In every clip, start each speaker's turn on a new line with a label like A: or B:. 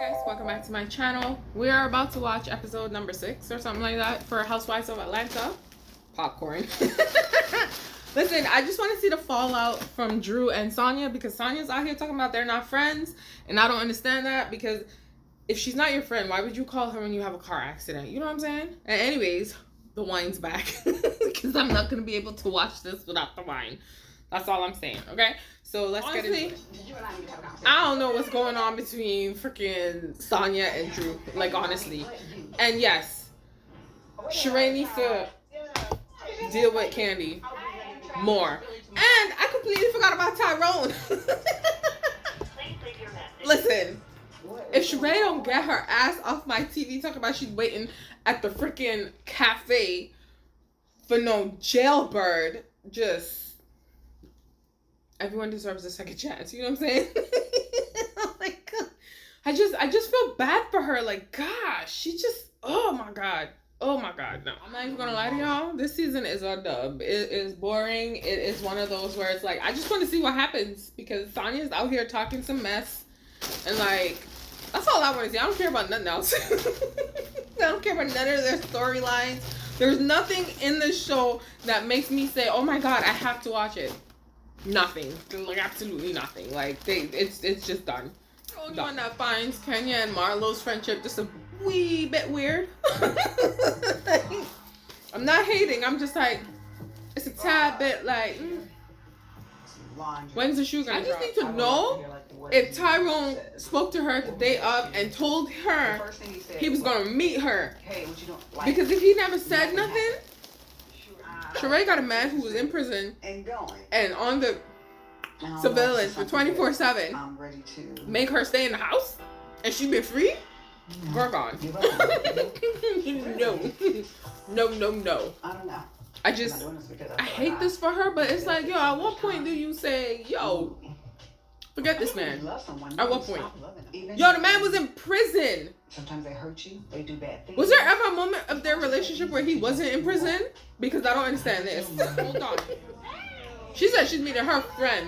A: Guys, welcome back to my channel. We are about to watch episode number 6 or something like that for Housewives of Atlanta. Popcorn. Listen, I just want to see the fallout from Drew and Sonya, because Sonya's out here talking about they're not friends, and I don't understand that, because if she's not your friend, why would you call her when you have a car accident? You know what I'm saying? And anyways, the wine's back because I'm not going to be able to watch this without the wine. That's all I'm saying, okay? So let's get into it. I don't know what's going on between freaking Sonya and Drew, like, honestly. And yes, Sheree needs to deal with Candy more. And I completely forgot about Tyrone. Listen, if Sheree don't get her ass off my TV talking about she's waiting at the freaking cafe for no jailbird, just... everyone deserves a second chance. You know what I'm saying? Oh my God. I just feel bad for her. Like, gosh, she just, oh my God. Oh my God. No, I'm not even gonna lie to y'all. This season is a dub. It is boring. It is one of those where it's like, I just want to see what happens, because Sonya's out here talking some mess. And like, that's all I want to see. I don't care about nothing else. I don't care about none of their storylines. There's nothing in this show that makes me say, oh my God, I have to watch it. Nothing. Like, absolutely nothing. Like, it's just done. The one that finds Kenya and Marlo's friendship just a wee bit weird. I'm not hating. I'm just like, it's a tad bit like, when's the shoe gonna drop? I just need to know if Tyrone spoke to her the day of and told her he was gonna meet her. Because if he never said nothing, Sheree got a man who was in prison and on the surveillance for 24/7. Make her stay in the house and she been free? Girl gone. No. I don't know. I hate this for her, but it's like, yo, at what point do you say, yo, forget this man? At what point? Yo, the man was in prison.
B: Sometimes they hurt you. They do bad things.
A: Was there ever a moment of their relationship where he wasn't in prison? Because I don't understand this. Hold on. She said she's meeting her friend.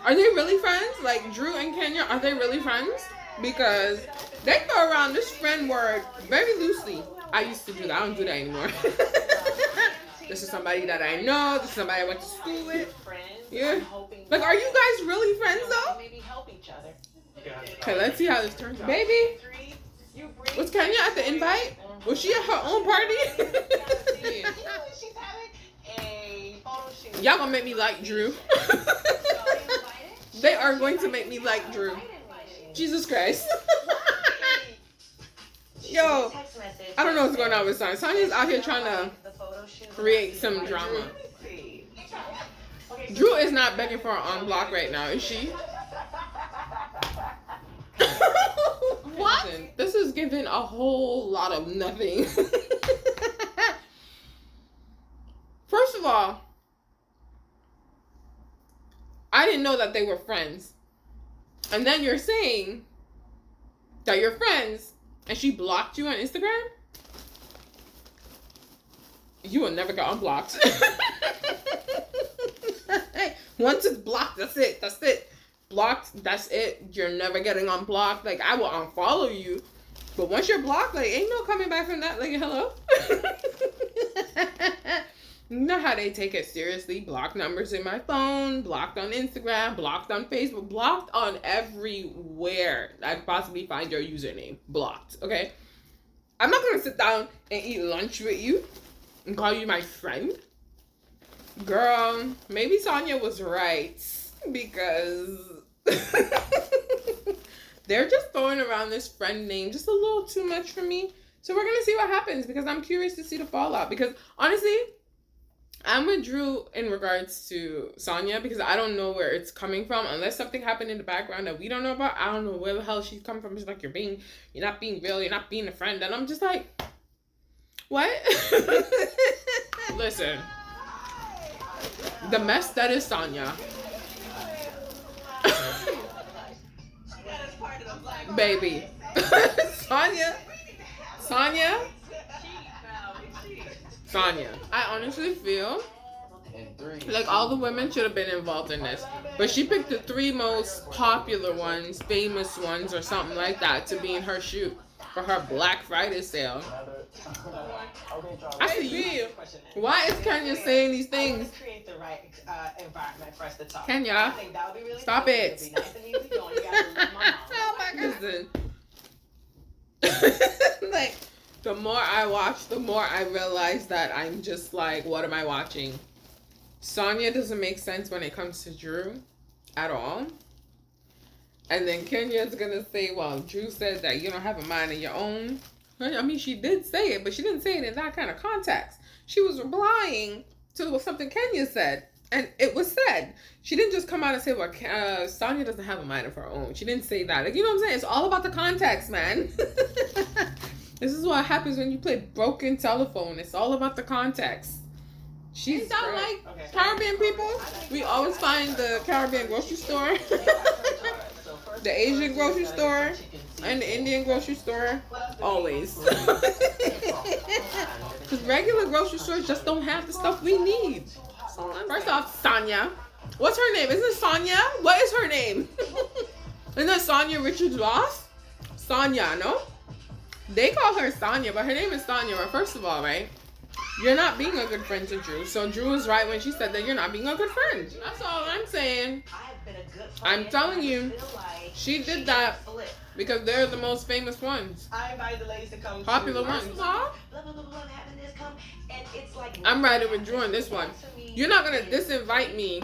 A: Are they really friends? Like, Drew and Kenya, are they really friends? Because they throw around this friend word very loosely. I used to do that. I don't do that anymore. This is somebody that I know. This is somebody I went to school with. Yeah. Like, are you guys really friends, though?
C: Maybe help each other.
A: Okay, let's see how this turns out. Baby, was Kenya at the invite? Was she at her own party? Y'all gonna make me like Drew. They are going to make me like Drew. Jesus Christ. Yo, I don't know what's going on with Sonya. Sonya's out here trying to create some drama. Drew is not begging for an unblock right now, is she? What? This is giving a whole lot of nothing. First of all, I didn't know that they were friends. And then you're saying that you're friends and she blocked you on Instagram? You will never get unblocked. Once it's blocked, that's it. That's it. Blocked, that's it. You're never getting unblocked. Like, I will unfollow you, but once you're blocked, like, ain't no coming back from that. Like, hello. You know how they take it seriously. Blocked numbers in my phone, blocked on Instagram, blocked on Facebook, blocked on everywhere I could possibly find your username. Blocked. Okay, I'm not gonna sit down and eat lunch with you and call you my friend. Girl, maybe Sonya was right, because they're just throwing around this friend name just a little too much for me. So we're gonna see what happens, because I'm curious to see the fallout. Because honestly, I'm with Drew in regards to Sonya, because I don't know where it's coming from. Unless something happened in the background that we don't know about, I don't know where the hell she's coming from. She's like, you're not being real, you're not being a friend. And I'm just like, what? Listen, the mess that is Sonya. Baby. Sonya. I honestly feel Like, all the women should have been involved in this. But she picked the 3 most popular ones, famous ones, or something like that, to be in her shoot for her Black Friday sale. I see you. Why is Kenya saying these things?
B: Create the right environment for us to talk.
A: Kenya, stop it.
B: Oh my God.
A: Listen. Like, the more I watch, the more I realize that I'm just like, what am I watching? Sonya doesn't make sense when it comes to Drew at all. And then Kenya's gonna say, well, Drew said that you don't have a mind of your own. I mean, she did say it, but she didn't say it in that kind of context. She was replying to something Kenya said, and it was said. She didn't just come out and say, well, Sonya doesn't have a mind of her own. She didn't say that. Like, you know what I'm saying? It's all about the context, man. This is what happens when you play broken telephone. It's all about the context. She's not like Caribbean people. We always find the Caribbean grocery store, the Asian grocery store, and the Indian grocery store. Always. Because regular grocery stores just don't have the stuff we need. First off, Sonya. What's her name? Isn't it Sonya? What is her name? Isn't that Sonya Richards Ross? Sonya, no? They call her Sonya, but her name is Sonya. Well, first of all, right? You're not being a good friend to Drew. So Drew was right when she said that you're not being a good friend. That's all I'm saying. I'm telling you, she did that because they're the most famous ones.
B: I invited the ladies to come.
A: Popular ones. I'm riding with Drew on this one. You're not gonna disinvite me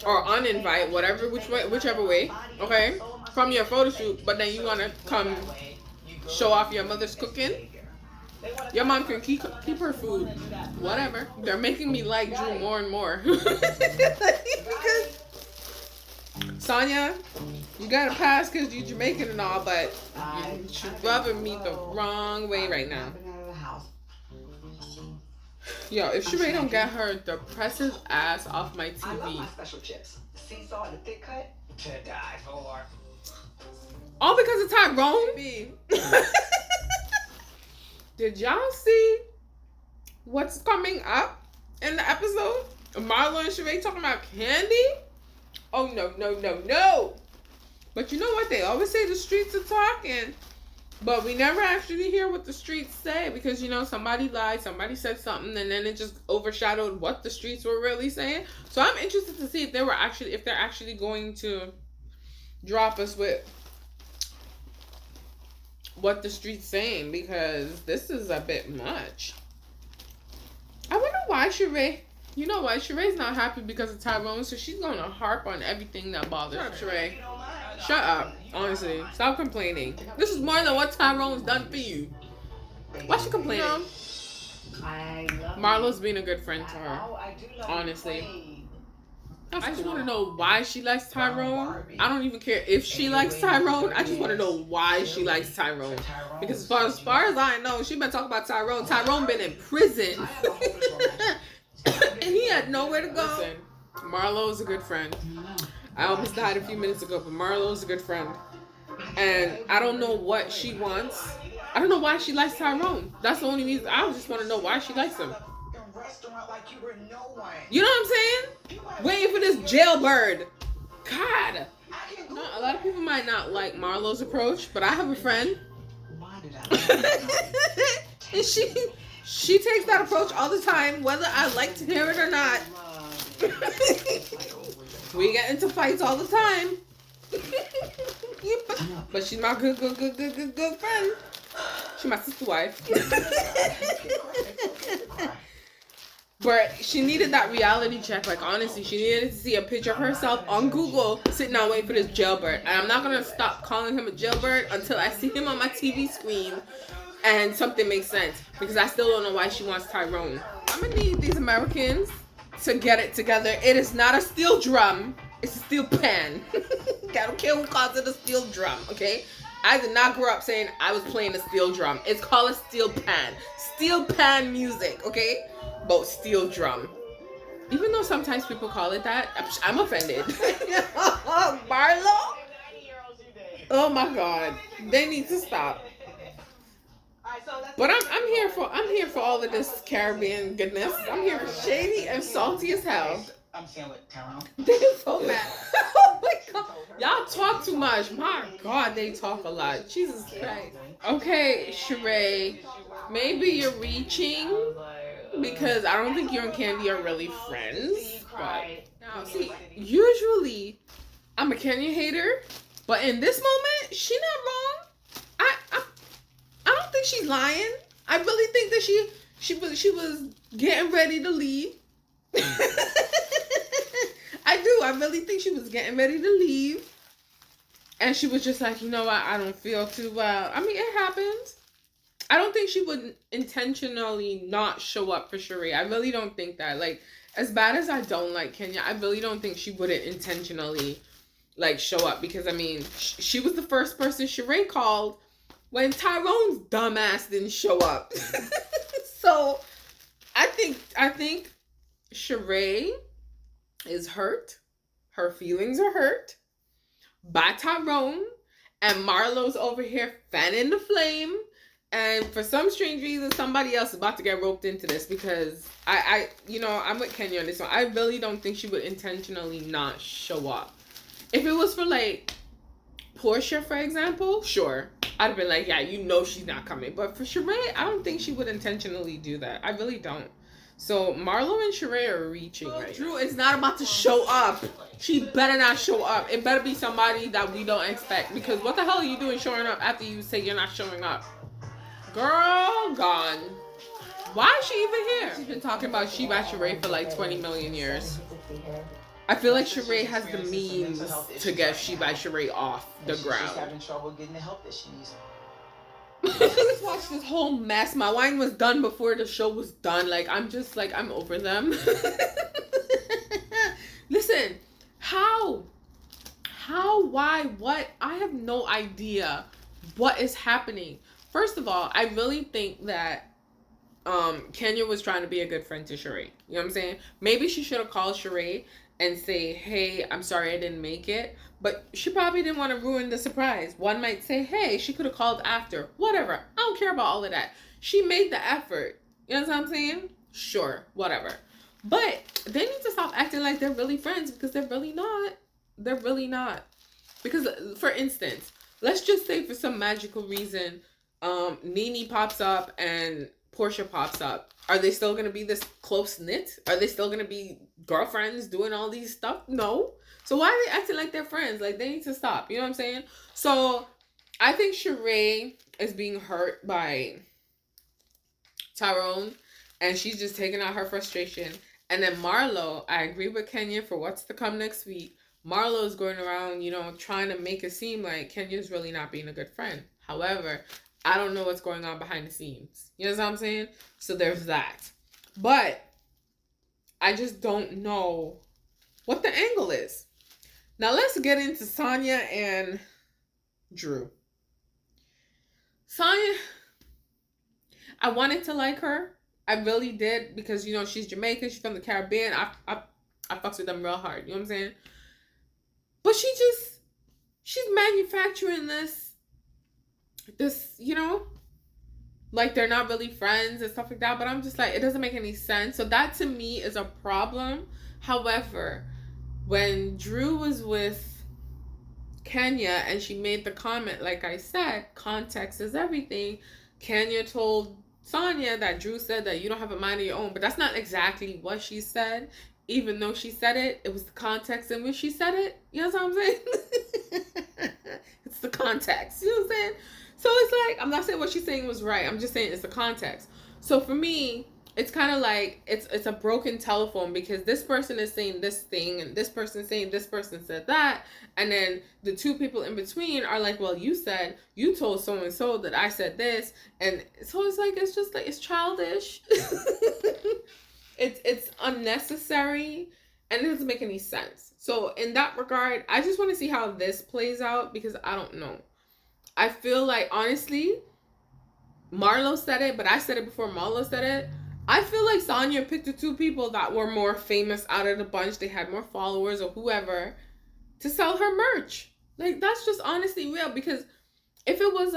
A: or uninvite, whichever way, okay, from your photo shoot, but then you wanna come show off your mother's cooking. Your mom can keep her food. Whatever. They're making me like Drew more and more. Because Sonya, you gotta pass because you're Jamaican and all, but you're rubbing me the wrong way right now. Yo, if Sheree don't get her depressive ass off my TV.
B: I love my special chips. Sea salt and the thick cut. To die for.
A: All because of Tyrone? Did y'all see what's coming up in the episode? Marlo and Sheree talking about candy? Oh, no. But you know what? They always say the streets are talking. But we never actually hear what the streets say because, you know, somebody lied, somebody said something, and then it just overshadowed what the streets were really saying. So I'm interested to see if they're actually going to drop us with what the street's saying, because this is a bit much. I wonder why Sheree, you know what, Sheree's not happy because of Tyrone, so she's gonna harp on everything that bothers her. Sheree, shut up, honestly, stop complaining. This is more than what Tyrone's done for you. Why she complaining? Marlo's being a good friend to her, honestly. I just want to know why she likes Tyrone. I don't even care if she likes Tyrone. I just want to know why she likes Tyrone. Because as far as I know, she been talking about Tyrone. Tyrone been in prison. And he had nowhere to go. Listen, Marlo's a good friend. I almost died a few minutes ago, but Marlo's a good friend. And I don't know what she wants. I don't know why she likes Tyrone. That's the only reason. I just want to know why she likes him. You know what I'm saying? Waiting for this jailbird. God. No, a lot of people might not like Marlo's approach, but I have a friend. And she takes that approach all the time, whether I like to hear it or not. We get into fights all the time. But she's my good friend. She's my sister wife. But she needed that reality check. Like, honestly, she needed to see a picture of herself on Google sitting down waiting for this jailbird. And I'm not going to stop calling him a jailbird until I see him on my TV screen and something makes sense. Because I still don't know why she wants Tyrone. I'm going to need these Americans to get it together. It is not a steel drum. It's a steel pan. I don't care who calls it a steel drum, okay? I did not grow up saying I was playing a steel drum. It's called a steel pan. Steel pan music, okay? But steel drum. Even though sometimes people call it that, I'm offended. Marlo? Oh my God. They need to stop. But I'm here for all of this Caribbean goodness. I'm here for shady and salty as hell.
B: I'm saying with Tyrone.
A: They're so mad. Oh my god. Y'all talk too much. My god, they talk a lot. Jesus Christ. Okay, Sheree. Maybe you're reaching because I don't think you and Candy are really friends. But now, see, usually I'm a Kenya hater, but in this moment, she not wrong. I don't think she's lying. I really think that she was getting ready to leave. I do. I really think she was getting ready to leave. And she was just like, you know what? I don't feel too well. I mean, it happens. I don't think she would intentionally not show up for Sheree. I really don't think that. Like, as bad as I don't like Kenya, I really don't think she wouldn't intentionally, like, show up. Because, I mean, she was the first person Sheree called when Tyrone's dumbass didn't show up. So, I think Sheree is hurt. Her feelings are hurt by Tyrone. And Marlo's over here fanning the flame. And for some strange reason, somebody else is about to get roped into this because I'm with Kenya on this one. I really don't think she would intentionally not show up. If it was for, like, Portia, for example, sure. I'd have been like, yeah, you know she's not coming. But for Sheree, I don't think she would intentionally do that. I really don't. So Marlo and Sheree are reaching right Drew is not about to show up. She better not show up. It better be somebody that we don't expect. Because what the hell are you doing showing up after you say you're not showing up? Girl, gone. Why is she even here? She's been talking about She by Sheree for like 20 million years. I feel like Sheree has the means to get She by Sheree off the ground.
B: She's having trouble getting the help that she needs.
A: Let's watch this whole mess. My wine was done before the show was done. Like, I'm just like, I'm over them. Listen, how, why, what? I have no idea what is happening. First of all, I really think that Kenya was trying to be a good friend to Sheree. You know what I'm saying? Maybe she should have called Sheree and say, hey, I'm sorry I didn't make it. But she probably didn't want to ruin the surprise. One might say, hey, she could have called after. Whatever. I don't care about all of that. She made the effort. You know what I'm saying? Sure. Whatever. But they need to stop acting like they're really friends because they're really not. They're really not. Because, for instance, let's just say for some magical reason, Nene pops up and Portia pops up. Are they still going to be this close-knit? Are they still going to be girlfriends doing all these stuff? No. So why are they acting like they're friends? Like, they need to stop. You know what I'm saying? So I think Sheree is being hurt by Tyrone, and she's just taking out her frustration. And then Marlo, I agree with Kenya for what's to come next week. Marlo is going around, trying to make it seem like Kenya's really not being a good friend. However, I don't know what's going on behind the scenes. You know what I'm saying? So there's that. But I just don't know what the angle is. Now let's get into Sonya and Drew. Sonya, I wanted to like her. I really did because, she's Jamaican. She's from the Caribbean. I fucks with them real hard. You know what I'm saying? But she's manufacturing this, like they're not really friends and stuff like that. But I'm just like, it doesn't make any sense. So that to me is a problem. However, when Drew was with Kenya and she made the comment, like I said, context is everything. Kenya told Sonya that Drew said that you don't have a mind of your own. But that's not exactly what she said. Even though she said it, it was the context in which she said it. You know what I'm saying? It's the context. You know what I'm saying? So it's like, I'm not saying what she's saying was right. I'm just saying it's the context. So for me, it's kind of like, it's a broken telephone because this person is saying this thing and this person saying this person said that. And then the two people in between are like, well, you told so-and-so that I said this. And so it's like, it's just like, it's childish. It's unnecessary and it doesn't make any sense. So in that regard, I just want to see how this plays out because I don't know. I feel like, honestly, Marlo said it, but I said it before Marlo said it. I feel like Sonya picked the two people that were more famous out of the bunch. They had more followers or whoever to sell her merch. Like, that's just honestly real because if it was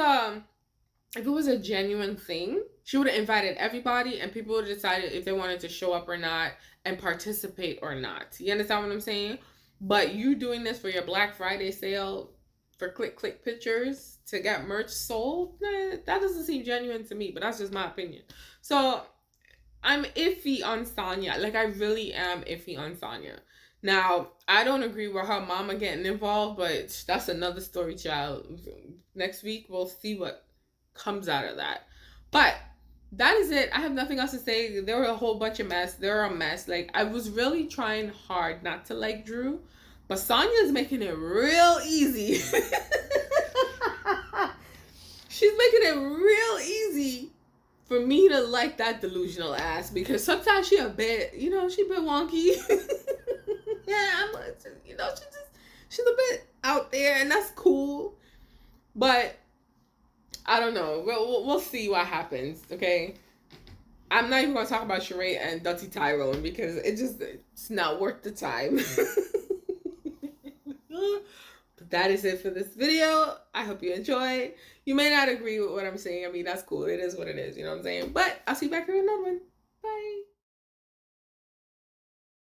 A: a genuine thing, she would have invited everybody and people would have decided if they wanted to show up or not. and participate or not. You understand what I'm saying? But you doing this for your Black Friday sale for click pictures to get merch sold, that doesn't seem genuine to me, but that's just my opinion. So I'm iffy on Sonya. Like, I really am iffy on Sonya. Now, I don't agree with her mama getting involved, but that's another story, child. Next week, we'll see what comes out of that. But that is it. I have nothing else to say. There were a whole bunch of mess. They're a mess. Like, I was really trying hard not to like Drew, but Sonya's making it real easy. She's making it real easy for me to like that delusional ass, because sometimes she a bit, she a bit wonky. Yeah, she's a bit out there, and that's cool. But I don't know. We'll see what happens. Okay, I'm not even gonna talk about Sheree and Dutty Tyrone because it's not worth the time. But that is it for this video. I hope you enjoyed. You may not agree with what I'm saying. I mean, that's cool. It is what it is. You know what I'm saying? But I'll see you back here in another one.